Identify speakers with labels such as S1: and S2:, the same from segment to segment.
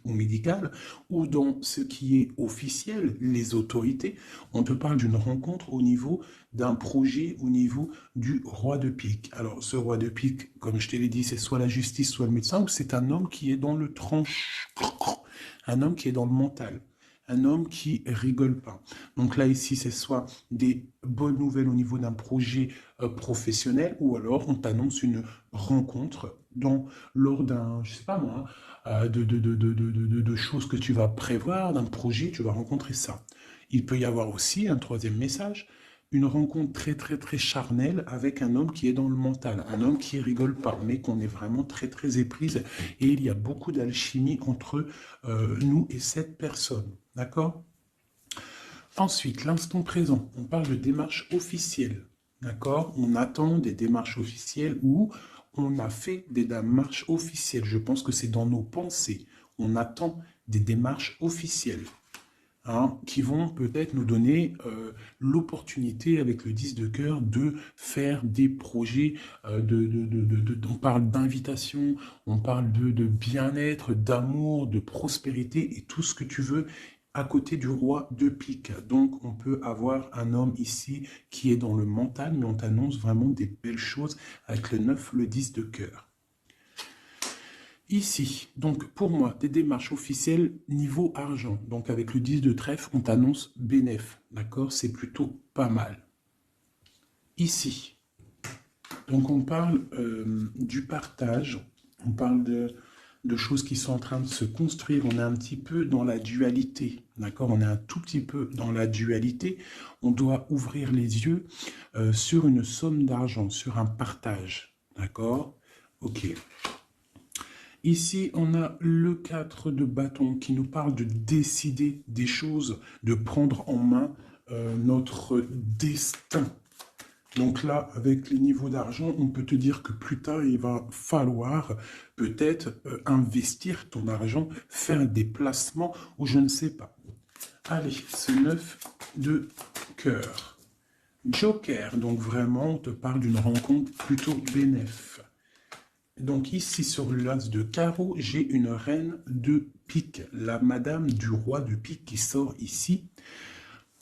S1: ou médical, ou dans ce qui est officiel, les autorités, on te parle d'une rencontre au niveau d'un projet, au niveau du roi de pique. Alors, ce roi de pique, comme je te l'ai dit, c'est soit la justice, soit le médecin, ou c'est un homme qui est dans le tranche, un homme qui est dans le mental. Un homme qui rigole pas. Donc là, ici, c'est soit des bonnes nouvelles au niveau d'un projet professionnel, ou alors on t'annonce une rencontre lors d'un, je sais pas moi, de choses que tu vas prévoir, d'un projet, tu vas rencontrer ça. Il peut y avoir aussi un troisième message, une rencontre très très très charnelle avec un homme qui est dans le mental, un homme qui rigole pas, mais qu'on est vraiment très très éprise, et il y a beaucoup d'alchimie entre nous et cette personne. D'accord? Ensuite, l'instant présent, on parle de démarche officielle. D'accord? On attend des démarches officielles ou on a fait des démarches officielles. Je pense que c'est dans nos pensées. On attend des démarches officielles. Hein, qui vont peut-être nous donner l'opportunité avec le 10 de cœur de faire des projets, on parle d'invitation, on parle de bien-être, d'amour, de prospérité et tout ce que tu veux à côté du roi de pique. Donc on peut avoir un homme ici qui est dans le mental, mais on t'annonce vraiment des belles choses avec le 9, le 10 de cœur. Ici, donc pour moi, des démarches officielles niveau argent. Donc avec le 10 de trèfle, on t'annonce bénéf. D'accord? C'est plutôt pas mal. Ici, donc on parle du partage, on parle de choses qui sont en train de se construire. On est un petit peu dans la dualité. D'accord? On est un tout petit peu dans la dualité. On doit ouvrir les yeux sur une somme d'argent, sur un partage. D'accord? Ok. Ici, on a le 4 de bâton qui nous parle de décider des choses, de prendre en main notre destin. Donc là, avec les niveaux d'argent, on peut te dire que plus tard, il va falloir peut-être investir ton argent, faire des placements ou je ne sais pas. Allez, ce 9 de cœur. Joker, donc vraiment, on te parle d'une rencontre plutôt bénéf. Donc ici sur l'as de carreau, j'ai une reine de pique, la madame du roi de pique qui sort ici.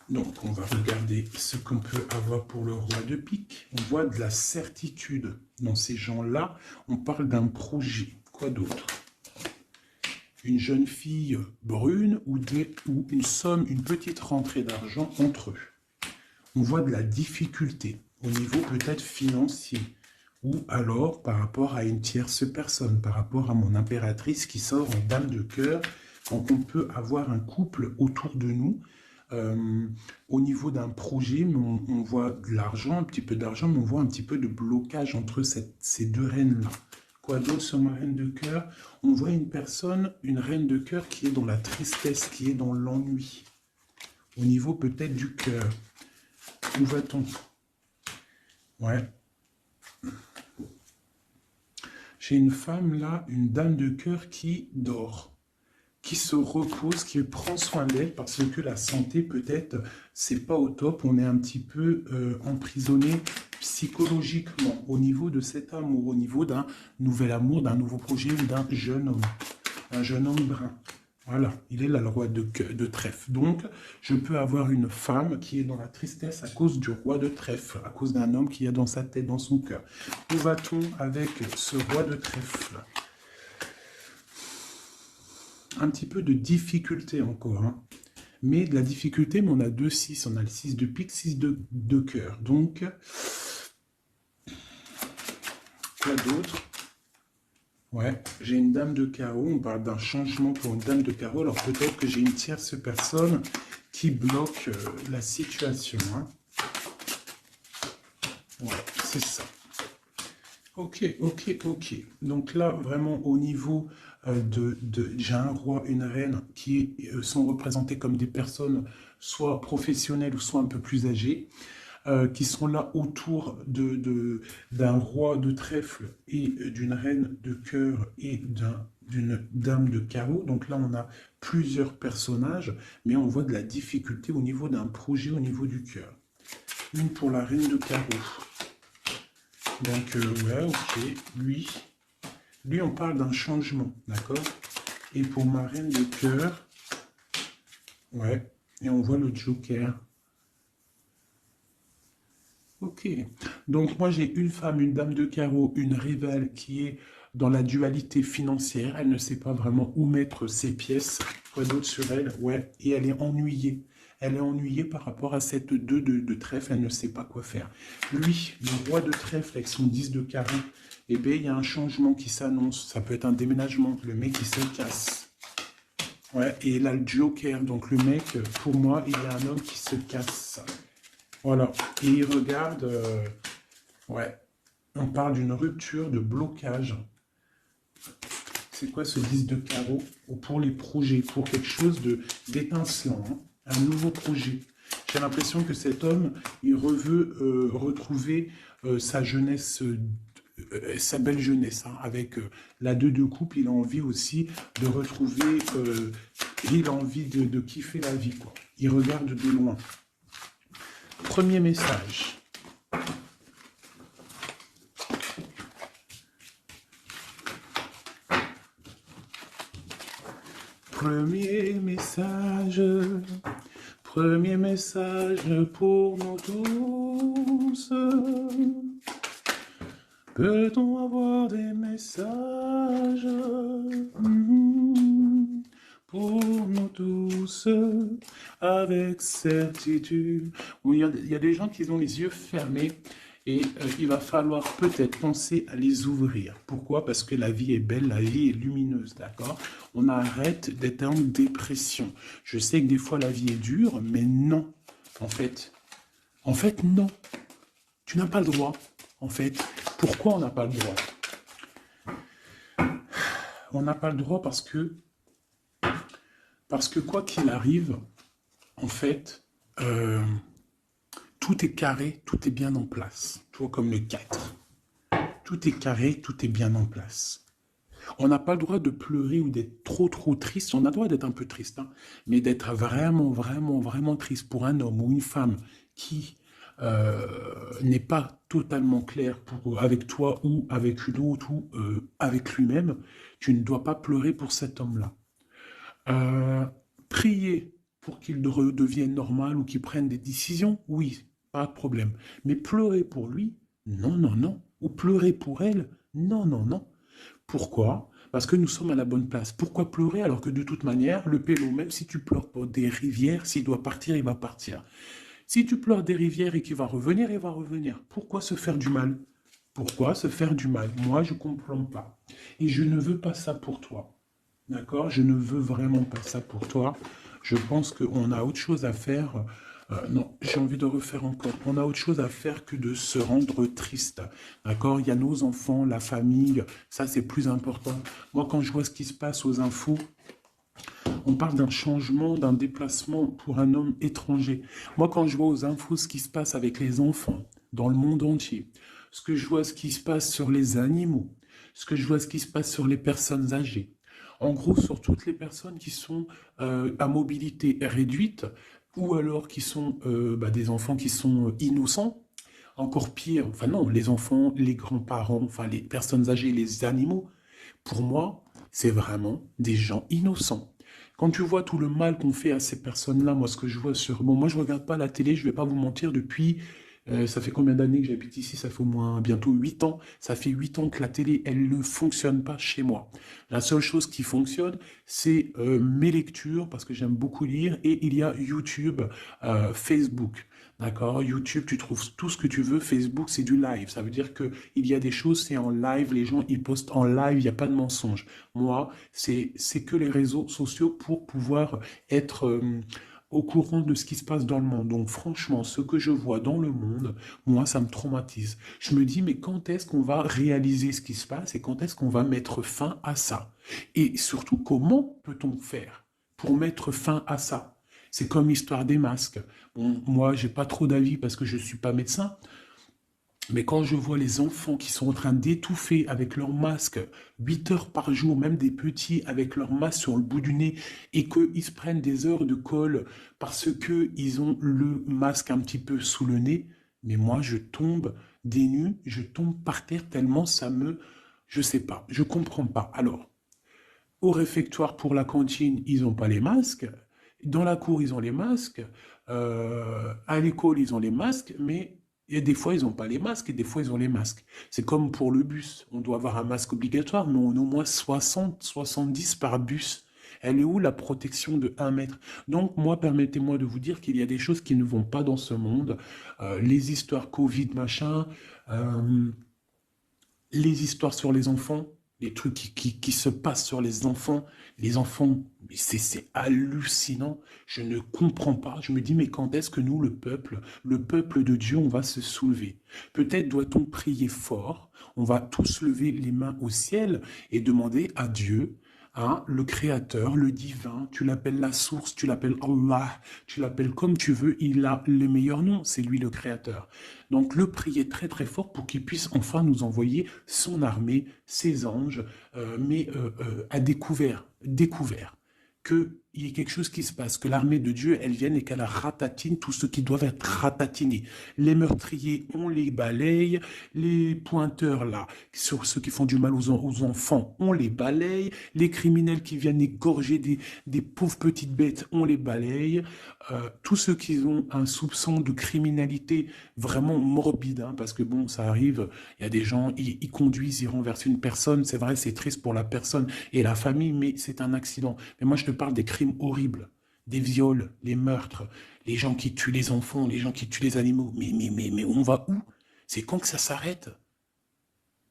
S1: Donc on va regarder ce qu'on peut avoir pour le roi de pique. On voit de la certitude dans ces gens-là. On parle d'un projet. Quoi d'autre? Une jeune fille brune ou une somme, une petite rentrée d'argent entre eux. On voit de la difficulté au niveau peut-être financier. Ou alors par rapport à une tierce personne, par rapport à mon impératrice qui sort en dame de cœur. Donc on peut avoir un couple autour de nous, au niveau d'un projet, mais on voit de l'argent, un petit peu d'argent, mais on voit un petit peu de blocage entre ces deux reines-là. Quoi d'autre sur ma reine de cœur? On voit une personne, une reine de cœur qui est dans la tristesse, qui est dans l'ennui, au niveau peut-être du cœur. Où va-t-on? Ouais. J'ai une femme là, une dame de cœur qui dort, qui se repose, qui prend soin d'elle parce que la santé peut-être c'est pas au top. On est un petit peu emprisonné psychologiquement au niveau de cet amour, au niveau d'un nouvel amour, d'un nouveau projet ou d'un jeune homme, un jeune homme brun. Voilà, il est là le roi de trèfle. Donc, je peux avoir une femme qui est dans la tristesse à cause du roi de trèfle, à cause d'un homme qui a dans sa tête, dans son cœur. Où va-t-on avec ce roi de trèfle? Un petit peu de difficulté encore, hein. Mais de la difficulté, mais on a 2-6, on a le 6 de pique, 6 de cœur. Donc, quoi d'autre? Ouais, j'ai une dame de carreau, on parle d'un changement pour une dame de carreau, alors peut-être que j'ai une tierce personne qui bloque la situation. Hein. Ouais, c'est ça. Ok. Donc là, vraiment au niveau j'ai un roi, une reine qui sont représentés comme des personnes soit professionnelles ou soit un peu plus âgées. Qui sont là autour d'un roi de trèfle et d'une reine de cœur et d'une dame de carreau. Donc là, on a plusieurs personnages, mais on voit de la difficulté au niveau d'un projet, au niveau du cœur. Une pour la reine de carreau. Donc, ouais, ok, lui, on parle d'un changement, d'accord? Et pour ma reine de cœur, ouais, et on voit le joker. Ok. Donc moi j'ai une femme, une dame de carreau, une rivale qui est dans la dualité financière. Elle ne sait pas vraiment où mettre ses pièces. Quoi d'autre sur elle? Ouais. Et elle est ennuyée. Elle est ennuyée par rapport à cette 2 de trèfle. Elle ne sait pas quoi faire. Lui, le roi de trèfle avec son 10 de carreau, eh bien il y a un changement qui s'annonce. Ça peut être un déménagement. Le mec il se casse. Ouais. Et là le joker. Donc le mec, pour moi, il y a un homme qui se casse. Voilà. Et il regarde, ouais, on parle d'une rupture, de blocage. C'est quoi ce 10 de carreau? Ou pour les projets, pour quelque chose d'étincelant, hein, un nouveau projet. J'ai l'impression que cet homme, il veut retrouver sa jeunesse, sa belle jeunesse, hein, avec la 2 de coupe. Il a envie aussi de retrouver, il a envie de kiffer la vie, quoi. Il regarde de loin. Premier message. Premier message pour nous tous. Peut-on avoir des messages pour nous tous avec certitude? Oui, il y a des gens qui ont les yeux fermés et il va falloir peut-être penser à les ouvrir. Pourquoi? Parce que la vie est belle, la vie est lumineuse, d'accord? On arrête d'être en dépression. Je sais que des fois la vie est dure, mais non. En fait, non. Tu n'as pas le droit. En fait, pourquoi on n'a pas le droit? On n'a pas le droit parce que quoi qu'il arrive, en fait, tout est carré, tout est bien en place. Tu vois, comme le 4. Tout est carré, tout est bien en place. On n'a pas le droit de pleurer ou d'être trop triste. On a le droit d'être un peu triste, hein, mais d'être vraiment triste pour un homme ou une femme qui n'est pas totalement clair avec toi ou avec une autre ou avec lui-même, tu ne dois pas pleurer pour cet homme-là. Prier pour qu'il redevienne normal ou qu'il prenne des décisions, oui, pas de problème. Mais pleurer pour lui, non. Ou pleurer pour elle, non. Pourquoi? Parce que nous sommes à la bonne place. Pourquoi pleurer alors que de toute manière, le pélo, même si tu pleures pour des rivières, s'il doit partir, il va partir. Si tu pleures des rivières et qu'il va revenir, il va revenir. Pourquoi se faire du mal? Pourquoi se faire du mal? Moi, je ne comprends pas. Et je ne veux pas ça pour toi. D'accord? Je ne veux vraiment pas ça pour toi. Je pense qu'on a autre chose à faire. Non, j'ai envie de refaire encore. On a autre chose à faire que de se rendre triste. D'accord? Il y a nos enfants, la famille. Ça, c'est plus important. Moi, quand je vois ce qui se passe aux infos, on parle d'un changement, d'un déplacement pour un homme étranger. Moi, quand je vois aux infos ce qui se passe avec les enfants dans le monde entier, ce que je vois ce qui se passe sur les animaux, ce que je vois ce qui se passe sur les personnes âgées, en gros sur toutes les personnes qui sont à mobilité réduite ou alors qui sont des enfants qui sont innocents, encore pire, enfin non, les enfants, les grands-parents, enfin les personnes âgées, les animaux, pour moi, c'est vraiment des gens innocents. Quand tu vois tout le mal qu'on fait à ces personnes-là, moi, ce que je vois sur... Bon, moi, je regarde pas la télé, je vais pas vous mentir, depuis... ça fait combien d'années que j'habite ici? Ça fait au moins bientôt 8 ans. Ça fait 8 ans que la télé, elle ne fonctionne pas chez moi. La seule chose qui fonctionne, c'est mes lectures, parce que j'aime beaucoup lire, et il y a YouTube, Facebook. D'accord? YouTube, tu trouves tout ce que tu veux. Facebook, c'est du live. Ça veut dire que il y a des choses, c'est en live. Les gens, ils postent en live. Il n'y a pas de mensonge. Moi, c'est que les réseaux sociaux pour pouvoir être au courant de ce qui se passe dans le monde. Donc, franchement, ce que je vois dans le monde, moi, ça me traumatise. Je me dis, mais quand est-ce qu'on va réaliser ce qui se passe et quand est-ce qu'on va mettre fin à ça? Et surtout, comment peut-on faire pour mettre fin à ça? C'est comme l'histoire des masques. Bon, moi, j'ai pas trop d'avis parce que je suis pas médecin, mais quand je vois les enfants qui sont en train d'étouffer avec leur masque 8 heures par jour, même des petits avec leur masque sur le bout du nez, et qu'ils se prennent des heures de colle parce qu'ils ont le masque un petit peu sous le nez, mais moi, je tombe des nues, je tombe par terre tellement ça me... Je sais pas, je comprends pas. Alors, Au réfectoire pour la cantine, ils n'ont pas les masques. Dans la cour, ils ont les masques. À l'école, ils ont les masques, mais et des fois, ils n'ont pas les masques et des fois, ils ont les masques. C'est comme pour le bus. On doit avoir un masque obligatoire, mais on a au moins 60, 70 par bus. Elle est où la protection de 1 mètre? Donc, moi, permettez-moi de vous dire qu'il y a des choses qui ne vont pas dans ce monde. Les histoires Covid, machin, euh, les histoires sur les enfants, les trucs qui se passent sur les enfants, c'est hallucinant. Je ne comprends pas. Je me dis, mais quand est-ce que nous, le peuple de Dieu, on va se soulever? Peut-être doit-on prier fort. On va tous lever les mains au ciel et demander à Dieu, hein, le Créateur, le divin, tu l'appelles la source, tu l'appelles Allah, tu l'appelles comme tu veux, il a le meilleur nom, c'est lui le Créateur. Donc le prier très très fort pour qu'il puisse enfin nous envoyer son armée, ses anges, à découvert, qu'il y ait quelque chose qui se passe, que l'armée de Dieu, elle vienne et qu'elle ratatine tout ce qui doit être ratatinés. Les meurtriers, on les balaye, les pointeurs là, sur ceux qui font du mal aux enfants, on les balaye, les criminels qui viennent égorger des pauvres petites bêtes, on les balaye, tous ceux qui ont un soupçon de criminalité vraiment morbide, hein, parce que bon, ça arrive, il y a des gens, ils conduisent, ils renversent une personne, c'est vrai, c'est triste pour la personne et la famille, mais c'est un accident. Mais moi, je te parle des crimes horribles, des viols, les meurtres, les gens qui tuent les enfants, les gens qui tuent les animaux. Mais on va où? C'est quand que ça s'arrête?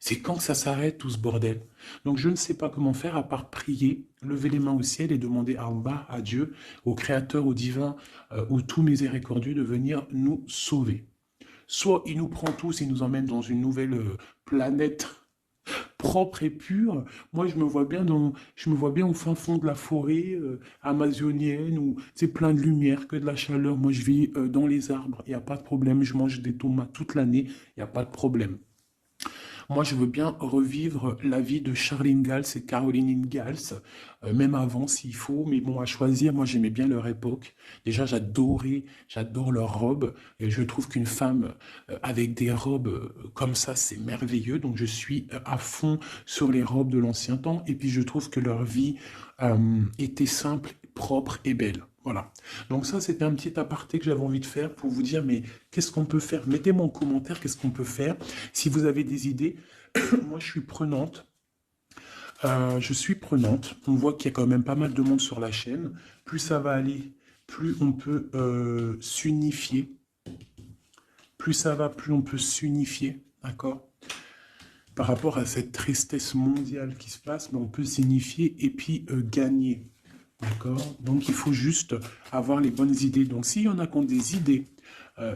S1: C'est quand que ça s'arrête tout ce bordel? Donc je ne sais pas comment faire à part prier, lever les mains au ciel et demander à Allah, à Dieu, au Créateur, au Divin, au tout miséricordieux de venir nous sauver. Soit il nous prend tous et nous emmène dans une nouvelle planète propre et pure. Moi, je me vois bien au fin fond de la forêt amazonienne où c'est plein de lumière, que de la chaleur. Moi, je vis dans les arbres, il n'y a pas de problème. Je mange des tomates toute l'année, il n'y a pas de problème. Moi, je veux bien revivre la vie de Charlene Gals et Caroline Ingalls, même avant s'il faut, mais bon, à choisir, moi j'aimais bien leur époque. Déjà, j'adore leurs robes, et je trouve qu'une femme avec des robes comme ça, c'est merveilleux, donc je suis à fond sur les robes de l'ancien temps, et puis je trouve que leur vie était simple, propre et belle. Voilà. Donc ça, c'était un petit aparté que j'avais envie de faire pour vous dire, mais qu'est-ce qu'on peut faire? Mettez-moi en commentaire qu'est-ce qu'on peut faire. Si vous avez des idées, moi je suis prenante. Je suis prenante. On voit qu'il y a quand même pas mal de monde sur la chaîne. Plus ça va aller, plus on peut s'unifier. Plus ça va, plus on peut s'unifier. D'accord? Par rapport à cette tristesse mondiale qui se passe, mais on peut s'unifier et puis gagner. D'accord? Donc il faut juste avoir les bonnes idées. Donc s'il y en a qui ont des idées,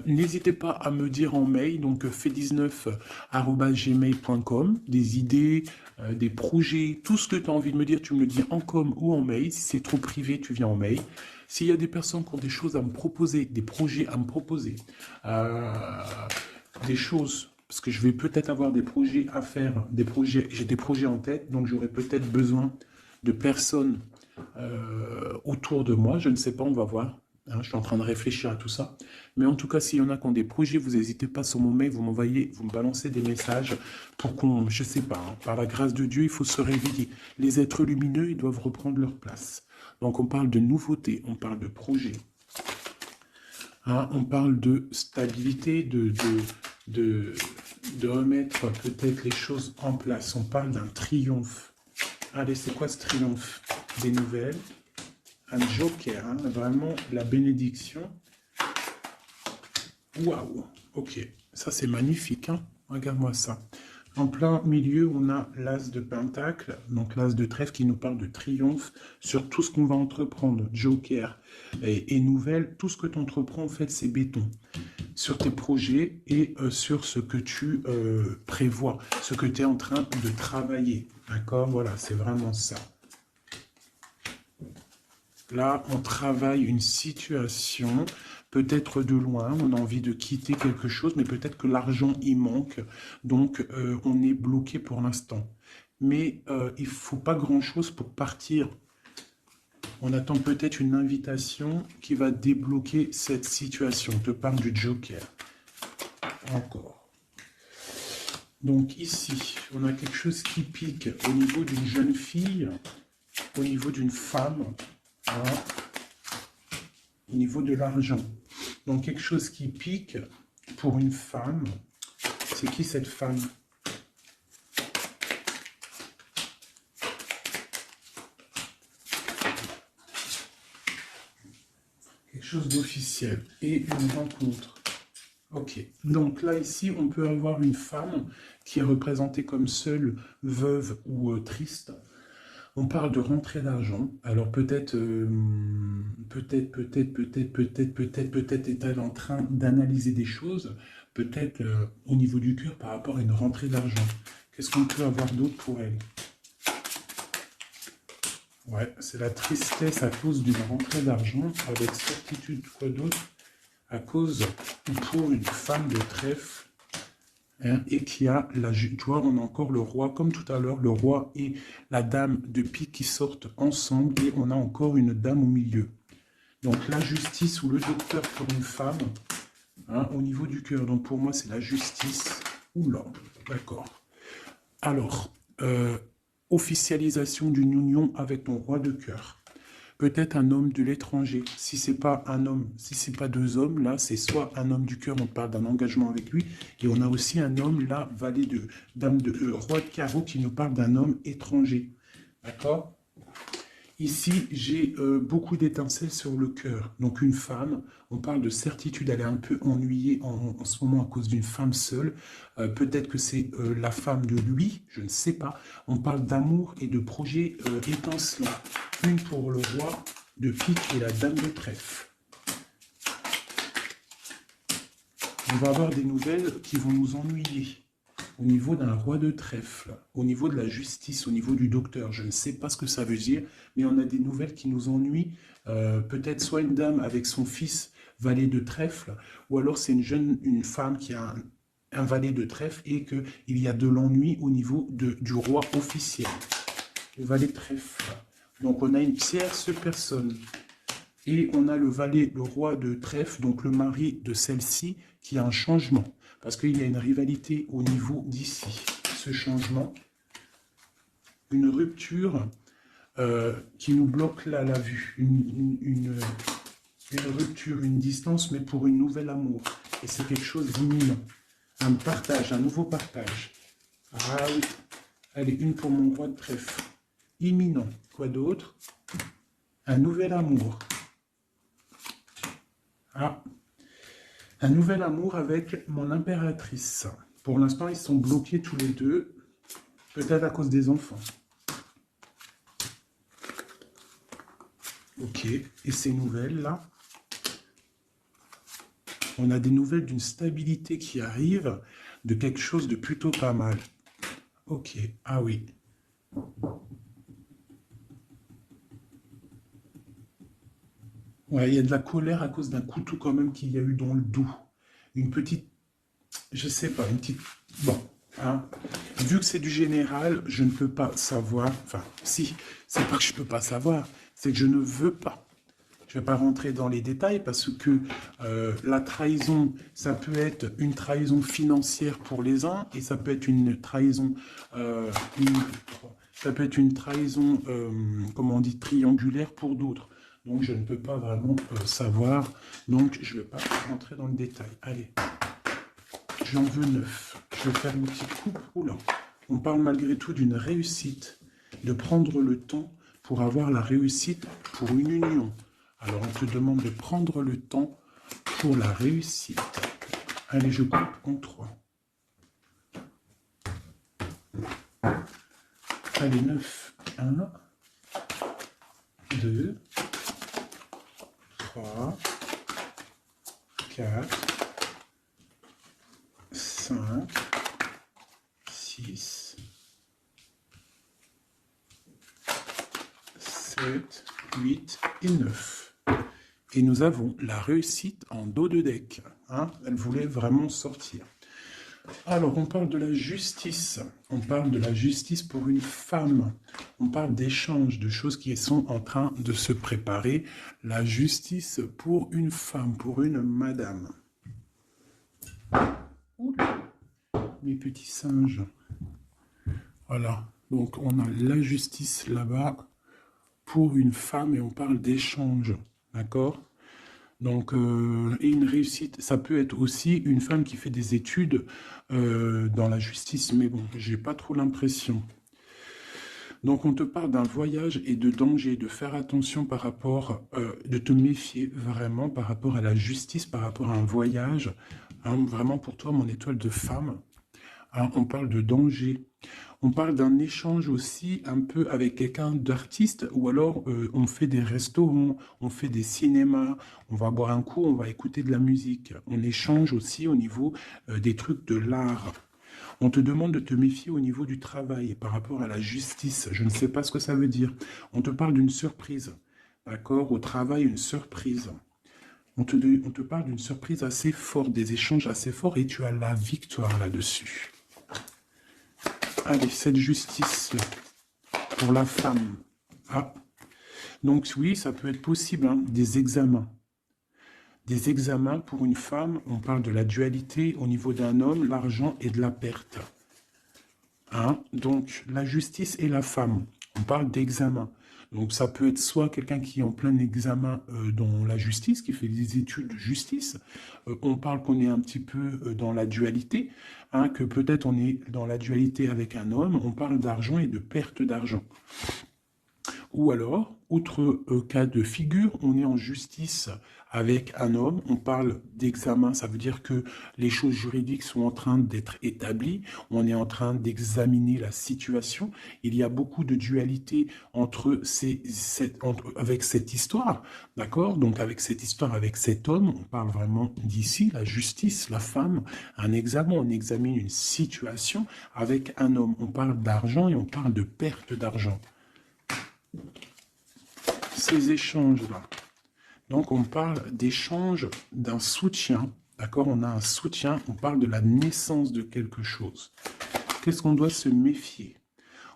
S1: n'hésitez pas à me dire en mail, donc fait19@gmail.com, des idées, des projets, tout ce que tu as envie de me dire, tu me le dis en com ou en mail. Si c'est trop privé, tu viens en mail. S'il y a des personnes qui ont des choses à me proposer, des projets à me proposer, des choses, parce que je vais peut-être avoir des projets à faire, j'ai des projets en tête, donc j'aurai peut-être besoin de personnes autour de moi, je ne sais pas, on va voir. Hein, je suis en train de réfléchir à tout ça. Mais en tout cas, s'il y en a qui ont des projets, vous n'hésitez pas sur mon mail, vous m'envoyez, vous me balancez des messages pour qu'on, je ne sais pas, hein, par la grâce de Dieu, il faut se réveiller. Les êtres lumineux, ils doivent reprendre leur place. Donc on parle de nouveautés, on parle de projets. Hein, on parle de stabilité, de remettre peut-être les choses en place. On parle d'un triomphe. Allez, c'est quoi ce triomphe? Des nouvelles, un joker, hein, vraiment la bénédiction. Waouh, ok, ça c'est magnifique, hein. Regarde-moi ça. En plein milieu, on a l'as de pentacle, donc l'as de trèfle qui nous parle de triomphe sur tout ce qu'on va entreprendre, joker et nouvelle. Tout ce que tu entreprends, en fait, c'est béton. Sur tes projets et sur ce que tu prévois, ce que tu es en train de travailler. D'accord? Voilà, c'est vraiment ça. Là, on travaille une situation, peut-être de loin, on a envie de quitter quelque chose, mais peut-être que l'argent y manque, donc on est bloqué pour l'instant. Mais il ne faut pas grand-chose pour partir. On attend peut-être une invitation qui va débloquer cette situation. Je te parle du joker. Encore. Donc ici, on a quelque chose qui pique au niveau d'une jeune fille. au niveau d'une femme, hein, au niveau de l'argent. Donc quelque chose qui pique pour une femme. C'est qui cette femme? Quelque chose d'officiel et une rencontre. Ok, donc là ici on peut avoir une femme qui est représentée comme seule, veuve ou triste. On parle de rentrée d'argent. Alors peut-être est-elle en train d'analyser des choses, peut-être au niveau du cœur par rapport à une rentrée d'argent. Qu'est-ce qu'on peut avoir d'autre pour elle? Ouais, c'est la tristesse à cause d'une rentrée d'argent, avec certitude. Quoi d'autre? À cause, pour une femme de trèfle, hein, et qui a tu vois, on a encore le roi, comme tout à l'heure, le roi et la dame de pique qui sortent ensemble, et on a encore une dame au milieu. Donc la justice ou le docteur pour une femme, hein, au niveau du cœur. Donc pour moi, c'est la justice. Oula, d'accord. Alors, officialisation d'une union avec ton roi de cœur. Peut-être un homme de l'étranger. Si c'est pas un homme, si c'est pas deux hommes, là, c'est soit un homme du cœur, on parle d'un engagement avec lui, et on a aussi un homme, là, valet de dame de roi de carreau, qui nous parle d'un homme étranger. D'accord? Ici, j'ai beaucoup d'étincelles sur le cœur. Donc une femme, on parle de certitude, elle est un peu ennuyée en ce moment à cause d'une femme seule. Peut-être que c'est la femme de lui, je ne sais pas. On parle d'amour et de projets étincelants. Une pour le roi de pique et la dame de trèfle. On va avoir des nouvelles qui vont nous ennuyer. Au niveau d'un roi de trèfle, au niveau de la justice, au niveau du docteur, je ne sais pas ce que ça veut dire, mais on a des nouvelles qui nous ennuient. Peut-être soit une dame avec son fils valet de trèfle, ou alors c'est une femme qui a un valet de trèfle et qu'il y a de l'ennui au niveau du roi officiel. Le valet de trèfle. Donc on a une tierce personne. Et on a le valet, le roi de trèfle, donc le mari de celle-ci, qui a un changement. Parce qu'il y a une rivalité au niveau d'ici. Ce changement, une rupture qui nous bloque là la vue. Une rupture, une distance, mais pour une nouvelle amour. Et c'est quelque chose d'imminent. Un partage, un nouveau partage. Ah oui. Allez, une pour mon roi de trèfle. Imminent. Quoi d'autre? Un nouvel amour. Ah, un nouvel amour avec mon impératrice. Pour l'instant, ils sont bloqués tous les deux, peut-être à cause des enfants. Ok, et ces nouvelles-là, on a des nouvelles d'une stabilité qui arrive, de quelque chose de plutôt pas mal. Ok, ah oui. Ouais, il y a de la colère à cause d'un couteau quand même qu'il y a eu dans le dos. Une petite, je sais pas, une petite... Bon, hein. Vu que c'est du général, je ne peux pas savoir... Enfin, si, c'est pas que je peux pas savoir, c'est que je ne veux pas. Je ne vais pas rentrer dans les détails parce que la trahison, ça peut être une trahison financière pour les uns et ça peut être une trahison... ça peut être une trahison, comment on dit, triangulaire pour d'autres. Donc, je ne peux pas vraiment savoir. Donc, je ne vais pas rentrer dans le détail. Allez, j'en veux 9. Je vais faire une petite coupe. Oula. On parle malgré tout d'une réussite, de prendre le temps pour avoir la réussite pour une union. Alors, on te demande de prendre le temps pour la réussite. Allez, je coupe en 3. Allez, 9. 1, 2, 3, 4, 5, 6, 7, 8 et 9. Et nous avons la réussite en dos de deck. Hein, elle voulait vraiment sortir. Alors, on parle de la justice. On parle de la justice pour une femme. On parle d'échanges, de choses qui sont en train de se préparer. La justice pour une femme, pour une madame. Oula, mes petits singes. Voilà. Donc, on a la justice là-bas. pour une femme et on parle d'échange, d'accord? Donc, et une réussite, ça peut être aussi une femme qui fait des études dans la justice, mais bon, j'ai pas trop l'impression. Donc, on te parle d'un voyage et de danger, de faire attention par rapport, de te méfier vraiment par rapport à la justice, par rapport à un voyage. Hein, vraiment pour toi, mon étoile de femme. Hein, on parle de danger. On parle d'un échange aussi un peu avec quelqu'un d'artiste, ou alors on fait des restaurants, on fait des cinémas, on va boire un coup, on va écouter de la musique. On échange aussi au niveau des trucs de l'art. On te demande de te méfier au niveau du travail par rapport à la justice. Je ne sais pas ce que ça veut dire. On te parle d'une surprise. D'accord? Au travail, une surprise. On te parle d'une surprise assez forte, des échanges assez forts, et tu as la victoire là-dessus. Allez, cette justice pour la femme. Ah, donc oui, ça peut être possible, hein, des examens. Des examens pour une femme, on parle de la dualité au niveau d'un homme, l'argent et de la perte. Hein, donc, la justice et la femme, on parle d'examen. Donc, ça peut être soit quelqu'un qui est en plein examen dans la justice, qui fait des études de justice. On parle qu'on est un petit peu dans la dualité, hein, que peut-être on est dans la dualité avec un homme. On parle d'argent et de perte d'argent. Ou alors, autre cas de figure, on est en justice avec un homme, on parle d'examen, ça veut dire que les choses juridiques sont en train d'être établies, on est en train d'examiner la situation, il y a beaucoup de dualité avec cette histoire, d'accord? Donc avec cette histoire, avec cet homme, on parle vraiment d'ici, la justice, la femme, un examen, on examine une situation avec un homme, on parle d'argent et on parle de perte d'argent. Ces échanges-là. Donc, on parle d'échange d'un soutien. D'accord? On a un soutien, on parle de la naissance de quelque chose. Qu'est-ce qu'on doit se méfier?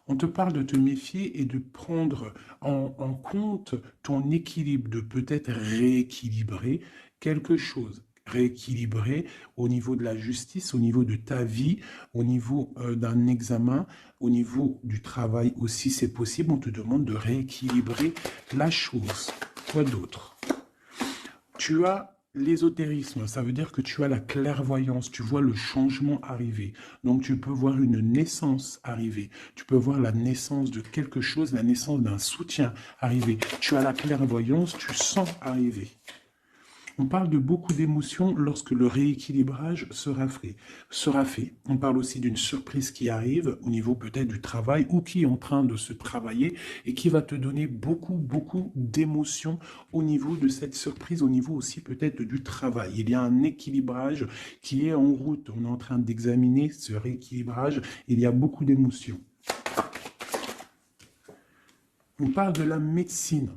S1: On te parle de te méfier et de prendre en compte ton équilibre, de peut-être rééquilibrer quelque chose. Rééquilibrer au niveau de la justice, au niveau de ta vie, au niveau d'un examen, au niveau du travail aussi, c'est possible. On te demande de rééquilibrer la chose. Quoi d'autre? Tu as l'ésotérisme, ça veut dire que tu as la clairvoyance, tu vois le changement arriver. Donc tu peux voir une naissance arriver, tu peux voir la naissance de quelque chose, la naissance d'un soutien arriver. Tu as la clairvoyance, tu sens arriver. On parle de beaucoup d'émotions lorsque le rééquilibrage sera fait. On parle aussi d'une surprise qui arrive au niveau peut-être du travail ou qui est en train de se travailler et qui va te donner beaucoup d'émotions au niveau de cette surprise, au niveau aussi peut-être du travail. Il y a un équilibrage qui est en route. On est en train d'examiner ce rééquilibrage. Il y a beaucoup d'émotions. On parle de la médecine,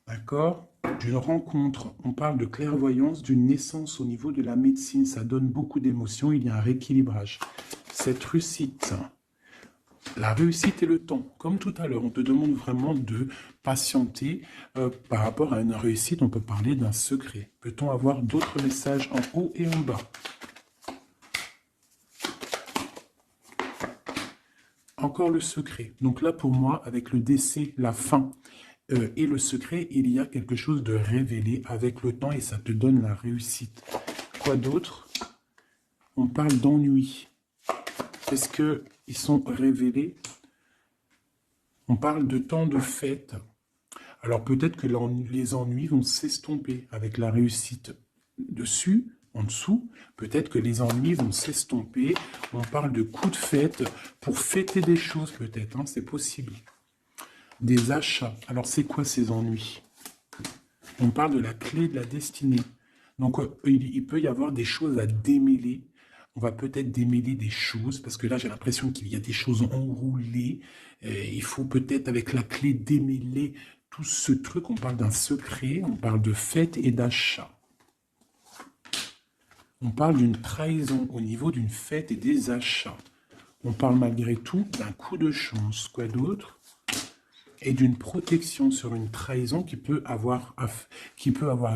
S1: d'accord? D'une rencontre, on parle de clairvoyance, d'une naissance au niveau de la médecine, ça donne beaucoup d'émotions, il y a un rééquilibrage. Cette réussite, la réussite et le temps, comme tout à l'heure, on te demande vraiment de patienter par rapport à une réussite, on peut parler d'un secret. Peut-on avoir d'autres messages en haut et en bas? Encore le secret. Donc là, pour moi, avec le décès, la fin, et le secret, il y a quelque chose de révélé avec le temps et ça te donne la réussite. Quoi d'autre? On parle d'ennui. Est-ce qu'ils sont révélés? On parle de temps de fête. Alors peut-être que les ennuis vont s'estomper avec la réussite dessus, en dessous. Peut-être que les ennuis vont s'estomper. On parle de coups de fête pour fêter des choses peut-être, hein, c'est possible. Des achats. Alors, c'est quoi ces ennuis? On parle de la clé de la destinée. Donc, il peut y avoir des choses à démêler. On va peut-être démêler des choses, parce que là, j'ai l'impression qu'il y a des choses enroulées. Il faut peut-être, avec la clé, démêler tout ce truc. On parle d'un secret, on parle de fête et d'achat. On parle d'une trahison au niveau d'une fête et des achats. On parle malgré tout d'un coup de chance. Quoi d'autre? Et d'une protection sur une trahison qui peut avoir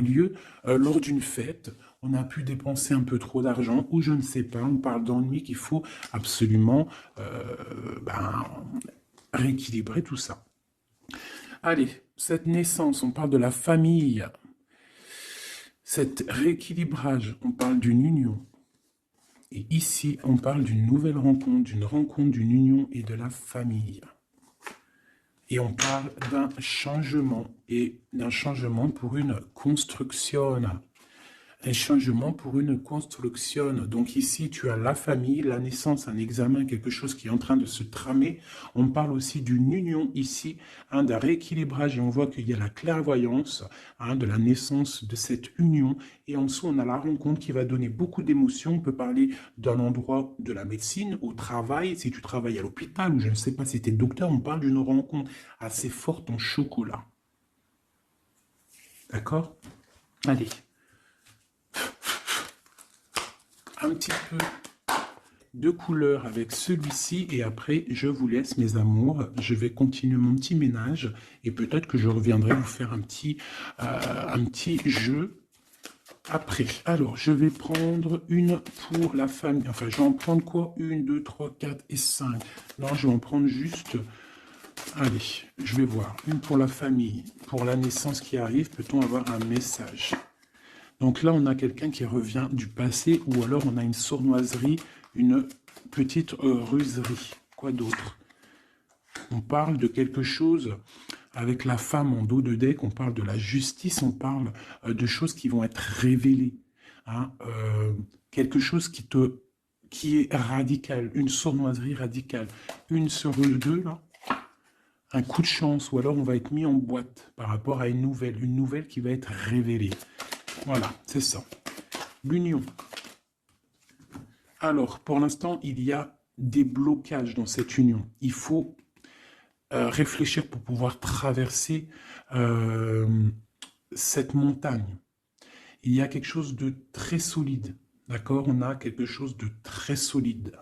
S1: lieu lors d'une fête. On a pu dépenser un peu trop d'argent ou je ne sais pas. On parle d'ennui qu'il faut absolument rééquilibrer tout ça. Allez, cette naissance, on parle de la famille. Cet rééquilibrage, on parle d'une union. Et ici, on parle d'une nouvelle rencontre, d'une union et de la famille. Et on parle d'un changement, et d'un changement pour une construction. Un changement pour une construction. Donc ici, tu as la famille, la naissance, un examen, quelque chose qui est en train de se tramer. On parle aussi d'une union ici, d'un rééquilibrage, et on voit qu'il y a la clairvoyance de la naissance de cette union. Et en dessous, on a la rencontre qui va donner beaucoup d'émotions. On peut parler d'un endroit de la médecine, au travail, si tu travailles à l'hôpital, ou je ne sais pas si tu es docteur, on parle d'une rencontre assez forte en chocolat. D'accord? Allez. Un petit peu de couleur avec celui-ci et après je vous laisse mes amours, je vais continuer mon petit ménage et peut-être que je reviendrai vous faire un petit jeu après. Alors je vais prendre une pour la famille, enfin je vais en prendre quoi? 1, 2, 3, 4 et 5. Non, je vais en prendre juste, allez, je vais voir, une pour la famille, pour la naissance qui arrive, peut-on avoir un message? Donc là, on a quelqu'un qui revient du passé, ou alors on a une sournoiserie, une petite ruserie. Quoi d'autre? On parle de quelque chose avec la femme en dos de deck, on parle de la justice, on parle de choses qui vont être révélées. Quelque chose qui est radical, une sournoiserie radicale. Une sur deux, là, un coup de chance, ou alors on va être mis en boîte par rapport à une nouvelle qui va être révélée. Voilà, c'est ça. L'union. Alors, pour l'instant, il y a des blocages dans cette union. Il faut réfléchir pour pouvoir traverser cette montagne. Il y a quelque chose de très solide. D'accord? On a quelque chose de très solide.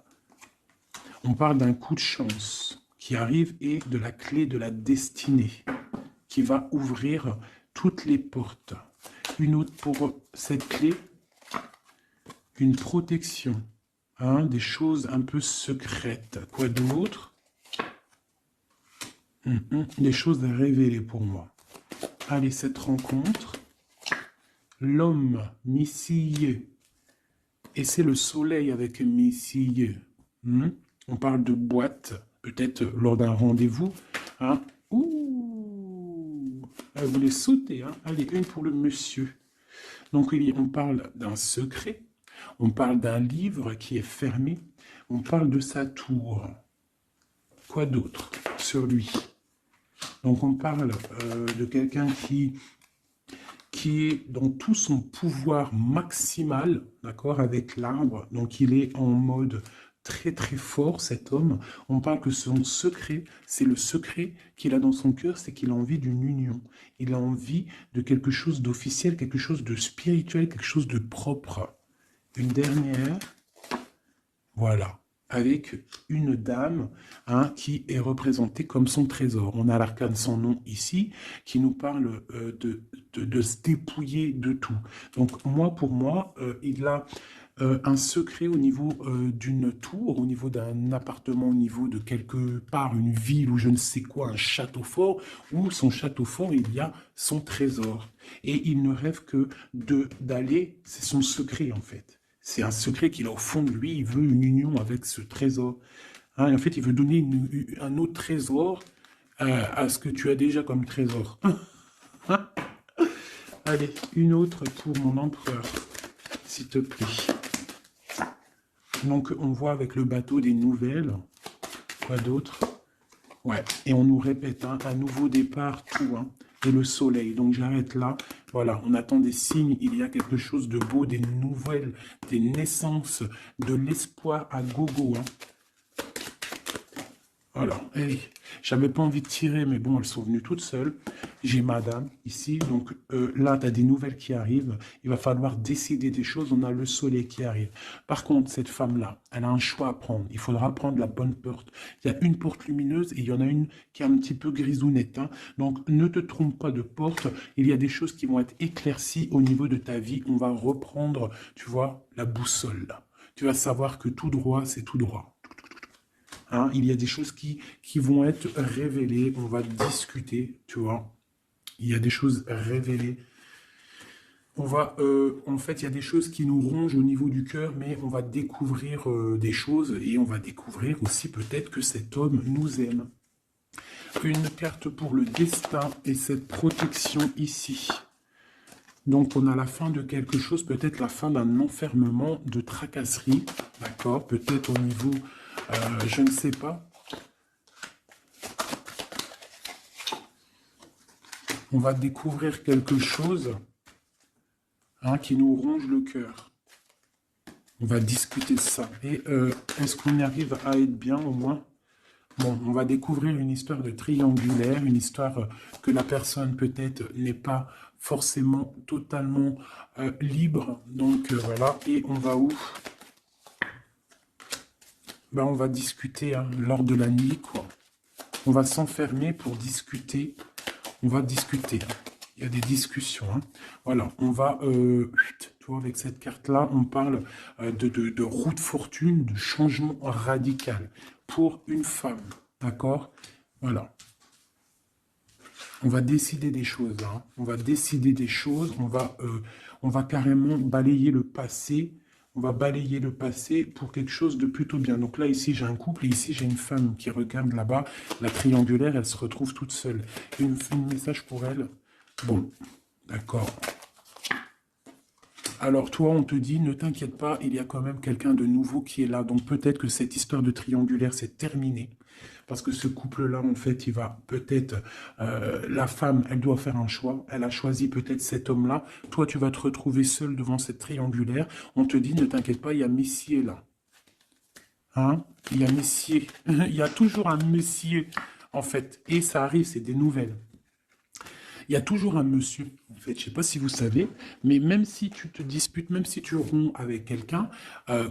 S1: On parle d'un coup de chance qui arrive et de la clé de la destinée qui va ouvrir toutes les portes. Une autre pour cette clé, une protection, des choses un peu secrètes. Quoi d'autre? Des choses à révéler pour moi. Allez, cette rencontre, l'homme missillé, et c'est le soleil avec missillé. On parle de boîte, peut-être lors d'un rendez-vous. Ouh, elle voulait sauter. Allez, une pour le monsieur. Donc, on parle d'un secret, on parle d'un livre qui est fermé, on parle de sa tour. Quoi d'autre sur lui? Donc, on parle de quelqu'un qui est dans tout son pouvoir maximal, d'accord, avec l'arbre. Donc, il est en mode très très fort, cet homme. On parle que son secret, c'est le secret qu'il a dans son cœur, c'est qu'il a envie d'une union. Il a envie de quelque chose d'officiel, quelque chose de spirituel, quelque chose de propre. Une dernière, voilà, avec une dame qui est représentée comme son trésor. On a l'arcane sans nom ici, qui nous parle de se dépouiller de tout. Donc moi, pour moi, il a un secret au niveau d'une tour, au niveau d'un appartement, au niveau de quelque part, une ville ou je ne sais quoi, un château fort, où son château fort, il y a son trésor. Et il ne rêve que d'aller, c'est son secret en fait. C'est un secret qu'il a au fond de lui, il veut une union avec ce trésor. Et en fait, il veut donner un autre trésor à ce que tu as déjà comme trésor. Allez, une autre pour mon empereur, s'il te plaît. Donc, on voit avec le bateau des nouvelles. Quoi d'autre? Ouais, et on nous répète un nouveau départ, tout. Et le soleil. Donc, j'arrête là. Voilà, on attend des signes. Il y a quelque chose de beau, des nouvelles, des naissances, de l'espoir à gogo. Voilà, allez. J'avais pas envie de tirer, mais bon, elles sont venues toutes seules. J'ai madame ici, donc là, tu as des nouvelles qui arrivent. Il va falloir décider des choses. On a le soleil qui arrive. Par contre, cette femme-là, elle a un choix à prendre. Il faudra prendre la bonne porte. Il y a une porte lumineuse et il y en a une qui est un petit peu grisounette. Donc, ne te trompe pas de porte. Il y a des choses qui vont être éclaircies au niveau de ta vie. On va reprendre, tu vois, la boussole. Tu vas savoir que tout droit, c'est tout droit. Il y a des choses qui vont être révélées, on va discuter, tu vois. Il y a des choses révélées. On va, en fait, il y a des choses qui nous rongent au niveau du cœur, mais on va découvrir des choses et on va découvrir aussi peut-être que cet homme nous aime. Une carte pour le destin et cette protection ici. Donc on a la fin de quelque chose, peut-être la fin d'un enfermement, de tracasserie, d'accord? Peut-être au niveau, je ne sais pas. On va découvrir quelque chose qui nous ronge le cœur. On va discuter de ça. Et est-ce qu'on y arrive à être bien au moins? Bon, on va découvrir une histoire de triangulaire, une histoire que la personne peut-être n'est pas forcément totalement libre. Donc voilà, et on va où? Ben, on va discuter lors de la nuit, quoi. On va s'enfermer pour discuter. On va discuter. Il y a des discussions. Voilà, on va... toi, avec cette carte-là, on parle de roue de fortune, de changement radical pour une femme. D'accord? Voilà. On va décider des choses. On va décider des choses. On va carrément balayer le passé. On va balayer le passé pour quelque chose de plutôt bien. Donc là, ici, j'ai un couple et ici, j'ai une femme qui regarde là-bas. La triangulaire, elle se retrouve toute seule. Un message pour elle. Bon, d'accord. Alors toi, on te dit, ne t'inquiète pas, il y a quand même quelqu'un de nouveau qui est là. Donc peut-être que cette histoire de triangulaire, c'est terminé. Parce que ce couple-là, en fait, il va peut-être... la femme, elle doit faire un choix. Elle a choisi peut-être cet homme-là. Toi, tu vas te retrouver seul devant cette triangulaire. On te dit, ne t'inquiète pas, il y a Messier là. Il y a Messier. Il y a toujours un Messier, en fait. Et ça arrive, c'est des nouvelles. Il y a toujours un monsieur, en fait, je ne sais pas si vous savez, mais même si tu te disputes, même si tu romps avec quelqu'un,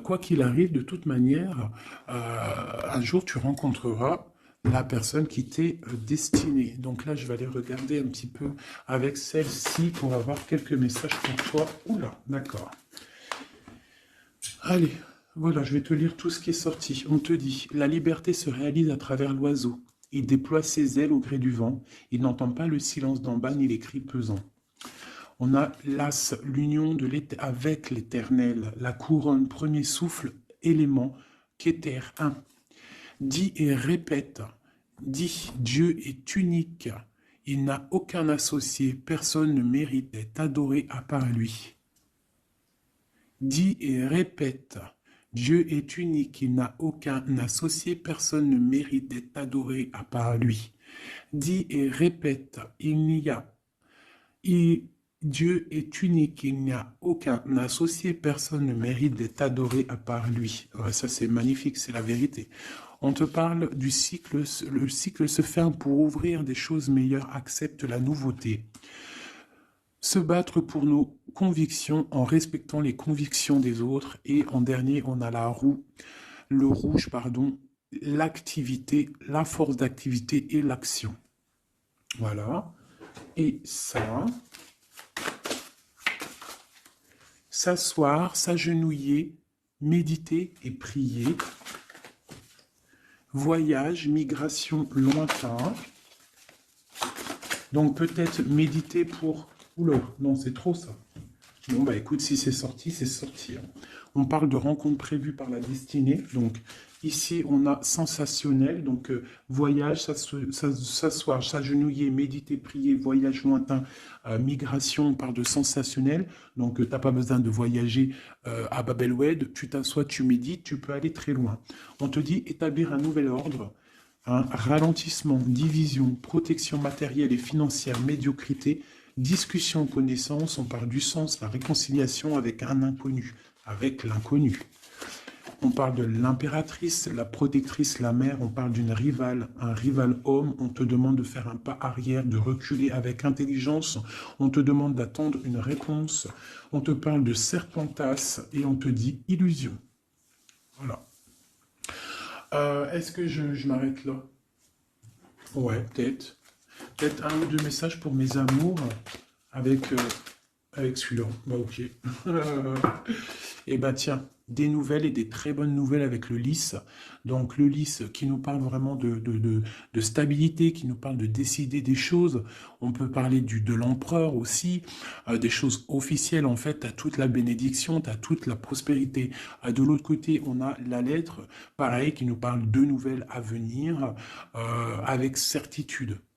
S1: quoi qu'il arrive, de toute manière, un jour tu rencontreras la personne qui t'est destinée. Donc là, je vais aller regarder un petit peu avec celle-ci pour avoir quelques messages pour toi. Oula, d'accord. Allez, voilà, je vais te lire tout ce qui est sorti. On te dit, la liberté se réalise à travers l'oiseau. Il déploie ses ailes au gré du vent. Il n'entend pas le silence d'en bas ni les cris pesants. On a l'as, l'union avec l'éternel, la couronne, premier souffle, élément, qu'éter, un. Dis et répète. Dis, Dieu est unique. Il n'a aucun associé. Personne ne mérite d'être adoré à part lui. Dis et répète. Dieu est unique, il n'a aucun associé, personne ne mérite d'être adoré à part lui. Dis et répète, Dieu est unique, il n'y a aucun associé, personne ne mérite d'être adoré à part lui. Ouais, ça c'est magnifique, c'est la vérité. On te parle du cycle, le cycle se ferme pour ouvrir des choses meilleures, accepte la nouveauté. Se battre pour nos convictions en respectant les convictions des autres. Et en dernier, on a la roue, le rouge, pardon, l'activité, la force d'activité et l'action. Voilà. Et ça, s'asseoir, s'agenouiller, méditer et prier. Voyage, migration lointain. Donc peut-être méditer pour... Oula, non, c'est trop ça. Bon, bah écoute, si c'est sorti, c'est sorti. On parle de rencontres prévues par la destinée. Donc ici, on a sensationnel. Donc voyage, s'asseoir, s'agenouiller, méditer, prier, voyage lointain, migration, on parle de sensationnel. Donc tu n'as pas besoin de voyager à Bab el-Oued. Tu t'assois, tu médites, tu peux aller très loin. On te dit établir un nouvel ordre. Ralentissement, division, protection matérielle et financière, médiocrité, discussion, connaissance, on parle du sens, la réconciliation avec un inconnu, avec l'inconnu. On parle de l'impératrice, la protectrice, la mère, on parle d'une rivale, un rival homme, on te demande de faire un pas arrière, de reculer avec intelligence, on te demande d'attendre une réponse, on te parle de serpentas et on te dit illusion. Voilà. Est-ce que je m'arrête là? Ouais, peut-être. Peut-être un ou deux messages pour mes amours avec celui-là. Bah ok. Eh ben tiens, des nouvelles et des très bonnes nouvelles avec le lys. Donc le lys qui nous parle vraiment de stabilité, qui nous parle de décider des choses. On peut parler de l'empereur aussi, des choses officielles en fait. Tu as toute la bénédiction, tu as toute la prospérité. De l'autre côté, on a la lettre, pareil, qui nous parle de nouvelles à venir avec certitude.